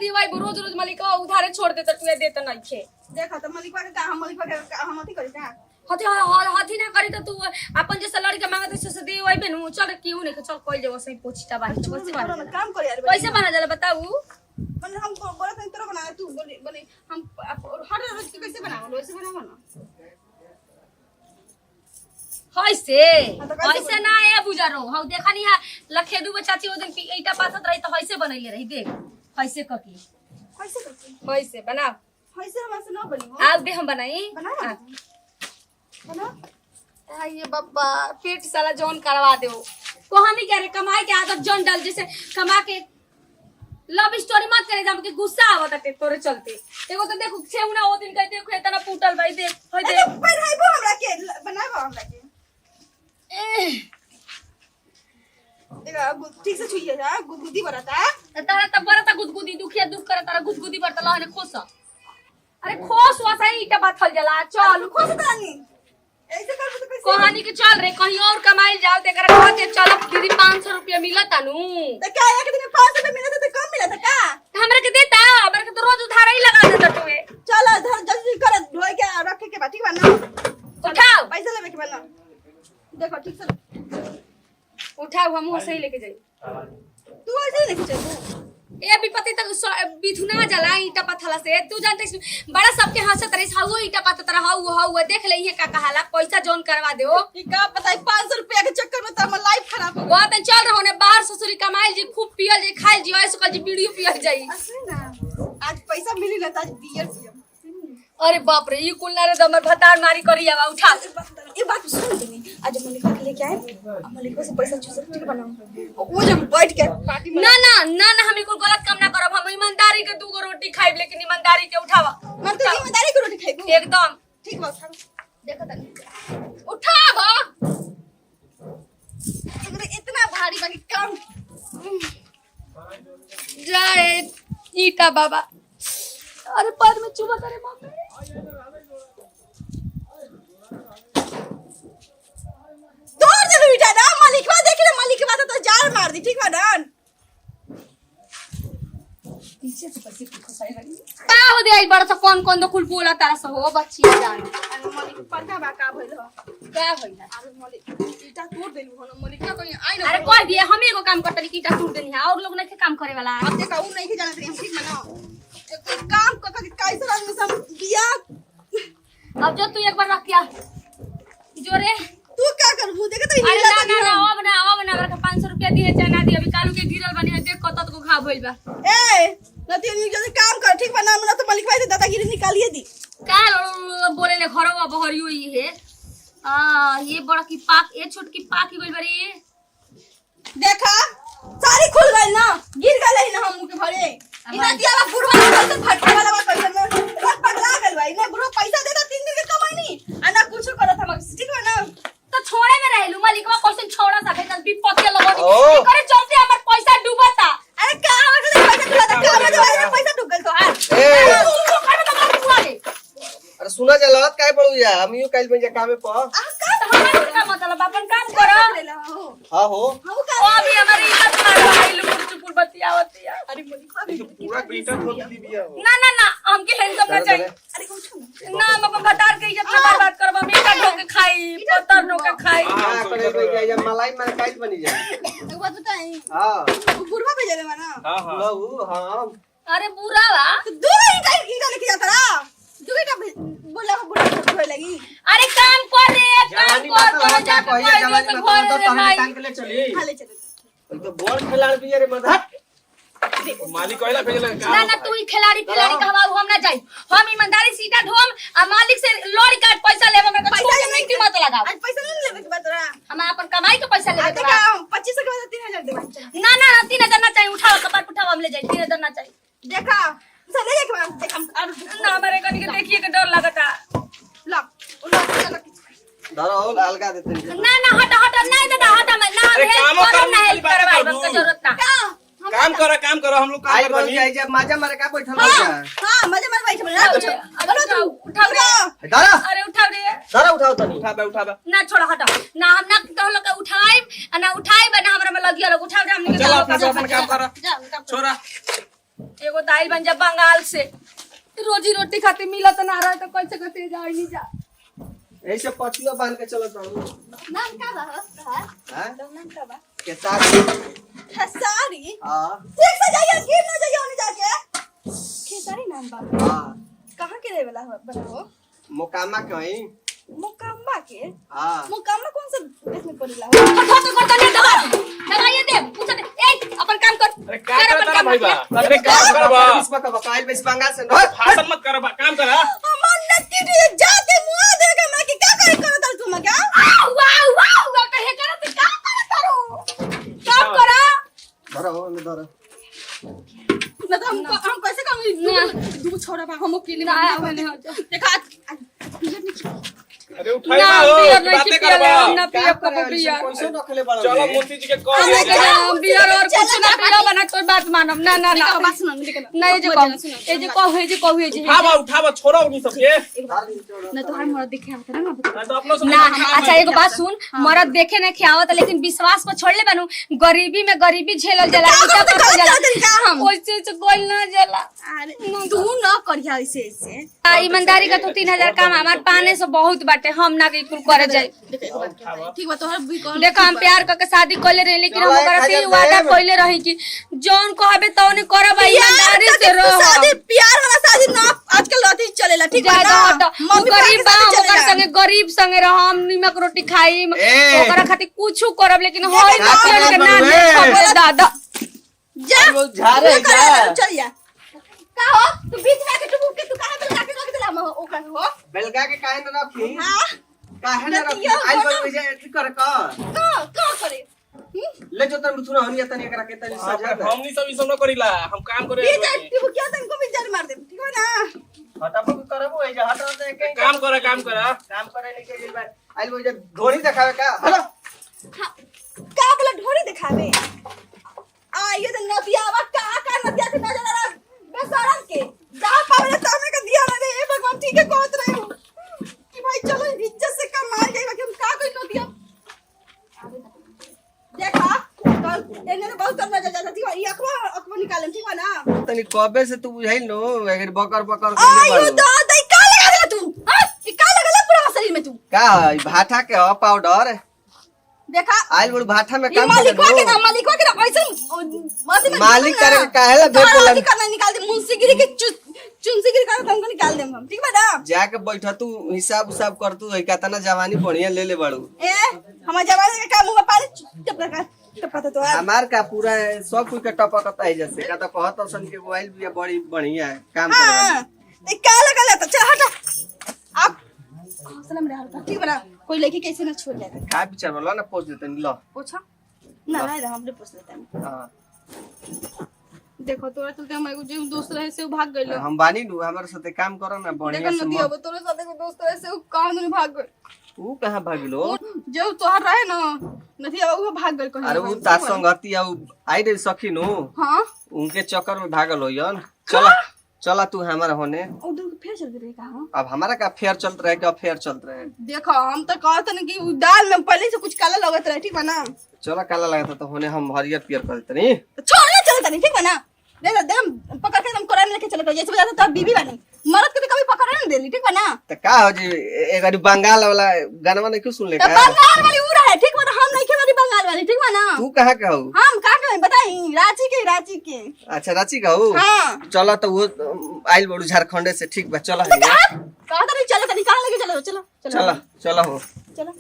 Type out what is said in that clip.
दिवाई रोज रोज मलिका उधारे छोड़ देता तू देता नहीं छे। देखा तो मलिका के का हम मलिका के हम अथी करी का हथी ना करी तो तू अपन जैसे लड़के मांगत से दे वही बेनु चल क्यों नहीं चल कोई ले वैसे पोछता बाहर कैसे बना काम कर यार कैसे बना जाला बताऊ। मतलब हम बोलत नहीं तोरा बना तू बोले हम हर रोज कैसे बनाओ वैसे बनाओ ना ऐसे ना ए बुझारो हम देखा नहीं है लखेदू चाची ओ दिन ईटा पाथत रही तो ऐसे बनैले रही देख कैसे ककी कैसे बना कैसे हमसे ना बनी हो आज दे हम बनाई बना ये बाबा पेट साला जॉन करवा दो कहानी क्या रे कमाए के आदत जॉन डाल जैसे कमा के लव स्टोरी मत करे जब के गुस्सा आवत है तोरे चलते एगो तो देखो छेउना ओ दिन कह देखो इतना फूटल भाई देख होय दे बनाइबो हमरा के बनाइबो हमरा के देखा ठीक से छुइए जा गुदगुदी बरता तारा त बरता गुदगुदी दुखिया दुख करे तारा गुदगुदी बरता लहने खोस अरे खोस वसाई ईटा बाथल जला चल खोस तानी ऐसे कर तो कैसे कहानी के चल रे कहीं और कमाई जाओ तेकरा कहते चल दीदी 500 रुपया मिलता नु तो क्या एक दिन 500 रुपया मिलता तो कम मिलता का हमरा के देता हमरा के तो रोज उधार ही लगा देता तू चल धर जल्दी कर धोए के रखे के बाटी बना उठाओ पैसा लेवे के बना देखो ठीक से उठाओ हम सही लेके जाई तू ऐसे लेके चल ए विपत्ति तक बिथुना जला ईटा पथला से तू जानते बड़ा सबके हंसत रही हाउ ईटा पथत रहा हाउ देख ले ये का कहाला पैसा जोन करवा दे ई का पता है 500 रुपया के चक्कर में तो हमर लाइफ खराब हो वो त चल रहो ने बाहर ससुरी कमाइल जी खूब पियल जी खाइल जी ऐसे कल जी बीड़ियो पियल जाई ना आज पैसा मिली ना आज बियर पियम अरे बाप रे ई कुलना रे दमर भतार मारी करी आवा उठा ये बात सुन तनी आज मलिका के लेके आए मलिका से पैसा चूस ठीक बनाओ वो जब बैठ के पार्टी में ना ना ना ना हम कोई गलत काम ना करब हम ईमानदारी के दूगो रोटी खाइब लेकिन ईमानदारी के उठावा मैं तो ईमानदारी की रोटी खाइबू एकदम ठीक बा उठा देखो तनी उठावा हमरे इतना भारी बाकी काम जय ईटा बाबा अरे पैर में चुभा करे बाप रे तोड़ दे बेटा ना मलिकवा देख ले मलिकवा तो जार मार दी ठीक बा ना पीछे से पैसे खसाई वाली का हो दे आई बड़ा सा कौन तो कुल बोला तारा से हो बच्ची जान अरे मलिक पता बा का भइल हो क्या होइला अरे मलिक ईटा तोड़ देलु हो ना मलिकवा तो आई ना अरे कह दिए हम एगो काम करतनी की ईटा टूट देनी है और लोग नहीं के काम करे वाला अब देखा उ नहीं के जानत रही हम ठीक बना एक काम क के कैसे आदमी सब दिया अब जो तू एक बार रख क्या जोरे तू क्या करबू देख तो अरे ना अब ना हमरा 500 रुपया दिए चाहे ना दिए अभी कालू के गिरल बनी है देख कत को घा भइल बा ए नती जल्दी काम कर ठीक बना ना तो मलिक भाई से दादागिरी निकालिए दी का बोले ने घरवा बहरियो ई है ये बड़ा की पाक ये छोट की पाक ही गइल बारी देखा सारी खुल गई ना गिर गई ना हम के भरे इना दियाला बुढ़वा पैसा फटके वाला बात पैसा में सब पगला गल भाई ना बुढ़वा पैसा देता 3 दिन के कमाई नहीं आना कुछ करत हम ठीक है ना तो छोड़े में रहलू मालिकवा क्वेश्चन छोड़ा सके तन विपत्ति लगनी करे चलते हमर पैसा डूबता अरे का हो गए पैसा डूबता का हो गए पैसा डूब गल तो अरे सुना चलत काय पड़ू या हम यू काइल में जा कामे प का मतलब अपन काम करो हां हो ओ अभी हमारी इज्जत मारवाइल चुपुर बतियावतिया अरे मलिक पूरा बीटा खोल दी बिया हो ना ना हमके हैंडसम ना चाहिए अरे कुछ ना हम अपन भतार के इज्जत ना बर्बाद करब हम इटा ढोके खाई पत्थर ढोके खाई हां करे भाई जा मलाई में काइल बनी जा एक बात बताई हां बुढ़वा भेजे रे माना हां हां हां अरे बुरा बा दो ईटा लेके जाता रहा दो ईटा बोला बुढ़वा होए लगी अरे काम कर रे काम कर क्या कहिए जवानी में तो तहने टांग के ले चली हाले चले तो बॉल खिलाड़ भी रे मदद मालिक कहला भेजला ना ना तू ही खिलाड़ी कहवा हम ना जाई हम ईमानदारी सीधा ढोम आ मालिक से लॉरी काट पैसा लेबे में पैसा नहीं कीमत लगाओ आज पैसा नहीं लेबे के बात रहा हम अपन कमाई के पैसा लेबे आज के का 2500 के बाद 3000 देबे ना ना 3000 ना चाहिए उठाओ कपाट उठाओ हम ले जाई 3000 ना चाहिए देखा चले जाके हम देख हम ना हमारे कनी के देखिए के डर लगता ला चलो धरो हो अलगा देते ना ना हट नहीं दादा हट मैं ना अरे कामो हेल्प ना करने हेल्प वाली बात करवाई बाबू। हमको जरूरत ना काम करो हम लोग काम आई कर बोल बनी जाई जब माजा मारे का बैठल हो जा हां मजे मत बैठ बोला कुछ बोलो तू उठाओ रे धरो अरे उठाओ रे धरो उठाओ तनी उठा बे ना छोड़ा हटा ना हम ना तो लोग उठाई ना उठाई बना हमरा में लगिया लोग उठाओ रे हमने चलो अपना अपन काम करो जा छोरा एगो दाइल बन जा बंगाल से, रोजी रोटी खातिर मिलत ना रहे तो कैसे कैसे जाए नहीं जा। ऐसे पछुआ बांध के चलत रहू। नाम का बा तोहार? हां नाम का बा? केतारी। खेसारी? हां ठीक से जाइए, गिर ना जाइए ओने जाके। खेसारी नाम बा? हां कहाँ के रहे वाला बड़ा हो? मोकामा कहीं। मुकाम्बा के? हां मुकाम्बा कौन सा देश में पड़ेला हो? तो नहीं दवाइए दे, पूछ दे। ए अपन काम कर। अरे क्या करता है भाई बा? अरे काम कर बा। इसमें का बकाइल बेस बंगाल से न भाषण मत कर बा, काम कर। हमर नक्की रे जाते मुआ देगा मैं कि क्या करे करत हल तुम क्या? वाह वाह वाह कहे करत का करो। काम करा। धरो न धरो। ना तो हम कैसे काम दू छोड़ा बा हम अकेले में देखा अरे उठाई बा हो, बातें कर बा। ना पिया कब पिया। पैसो रखले बड़ा। चलो मोती जी के कॉल हमें ले के नाम बियर और कुछ ना पिया बना तो बात मानम ना ना ना बात सुन लेकिन नहीं जे कहू ए जे कहू ए जे कहू ए जे उठा बा छोड़ो उन्हीं सब के। ना तो हर मोरा दिखे आता ना मैं तो अपनों से ना अच्छा एगो बात सुन मरद देखे ना खियावत लेकिन विश्वास पर छोड़ ले बनू गरीबी में गरीबी झेलल जाला इटा करल जाला ओइसे से गोल ना जाला। अरे तू ना करिया ऐसे ऐसे ईमानदारी का तो 3000 काम हमार पाने से बहुत बाटे हम ना के कुल करे जाए। ठीक बा तोहर भी कॉल देखो हम प्यार करके शादी कइले रही लेकिन हम ओकरा से वादा कइले रही कि जौन कहबे तौने करब ईमानदारी से रह। शादी प्यार वाला शादी ना आजकल अथी चलेला ठीक बा ज्यादा ना हट उ गरीब बा ओकर संगे गरीब संगे रहम निमक रोटी खाई ओकरा खातिर कुछ करब लेकिन होई ना पियन के ना खबे दादा जा वो झारे जा। चल जा का हो तू बीच में आके तू काहे पे लाके रख देला हम ओकर हो बेलगा के काहे न रखी। हां काहे न रखी। आई बोल जे एथी कर का करे ले जो तन थुना हनिया तनी एकरा के तनी सजा दे। हमनी सब ई सब न करिला, हम काम करे। बीच तू क्या तनको भी जर मार दे ठीक है ना हटाबो करबो ए जे हटा दे के काम कर काम कर। काम करे लेके गेल बा। आई बोल जे ढोरी देखावे का। हेलो का बोला ढोरी दिखावे आ ये तो नदियावा का नदिया से नजर आ रहा बेसरम के जा पावे तो हमें का दिया ना रे ए भगवान ठीक है कहत रहे हो कि भाई चलो इज्जत से कमाल गई कि हम का कोई नदिया देखा कल एने ने बहुत नजर जाता थी ये अखवा निकाले ठीक है ना तनी कबे से तू बुझाइल नो अगर बकर बकर आयु के दादा का लगा देला तू हां ई का लगा पूरा शरीर में तू का है भाटा के ह पाउडर देखा आइल बड़ भाटा में ये काम मालिकवा के ना ऐसे मत में मालिक करे के काहे ला भेट तोरा देला। अथी करना निकाल दे मुंशीगिरी के चुनसीगिरी का हमको निकाल देम हम ठीक बा ना जाके बैठ तू हिसाब उसाब कर तू कितना जवानी बढ़िया ले ले बड़ू। ए हमार जवानी के काम में पानी टपका तो हमार का पूरा सब कुछ के टपकत है जैसे का तो कहत सन के मोबाइल भी बड़ी बढ़िया है काम करे हां वाली। ए का लगा ले तो चल हटा आप सलाम रे हल्का ठीक बना कोई लड़की कैसे ना छोड़ जाए का विचार बोला ना पोछ देते लो। पूछा ना ना हमरे पूछ लेते हैं हां देखो तोरा तो क्या मैं जो दोस्त रहे से भाग गइल हम बानी नु हमारे साथे काम करो ना बढ़िया देखो से नदी अब तोरे साथे को दोस्त रहे से कहां नहीं भाग गइल ऊ कहां भागलो। जो तोहर रहे ना नदी अब वो भाग गइल कहीं अरे ऊ ता संगति आ आई रे सखी नु हां उनके चक्कर में भागल हो यन। चला चला तू हमारा होने उधर फिर चल रही कहां अब हमारा का फेयर चलत रहे का फेयर चलत रहे। देखो हम तो कहते ना कि उ दाल में पहले से कुछ काला लगत रहे ठीक बा ना चला काला लगता तो होने हम हरियर पियर कर देते नहीं। तो छोड़ ना चलता नहीं ठीक बा ना ले दे हम पकड़ के हम कोरा में लेके चले जैसे बजा तो बीबी बनी मरद के कभी पकड़ ना देली ठीक बा ना तो का हो जी एक बारी बंगाल वाला गाना नहीं क्यों सुन ले तो का। बंगाल वाली उ रहे ठीक बा ना हम नहीं के वाली बंगाल वाली ठीक बा ना तू कहां का हो। हम का के बताई रांची के अच्छा रांची का हो। हां चला तो वो आइल बड़ू झारखंड से ठीक बा चला कहां तो नहीं चले तनी कहां लेके चले चलो चला चला हो चलो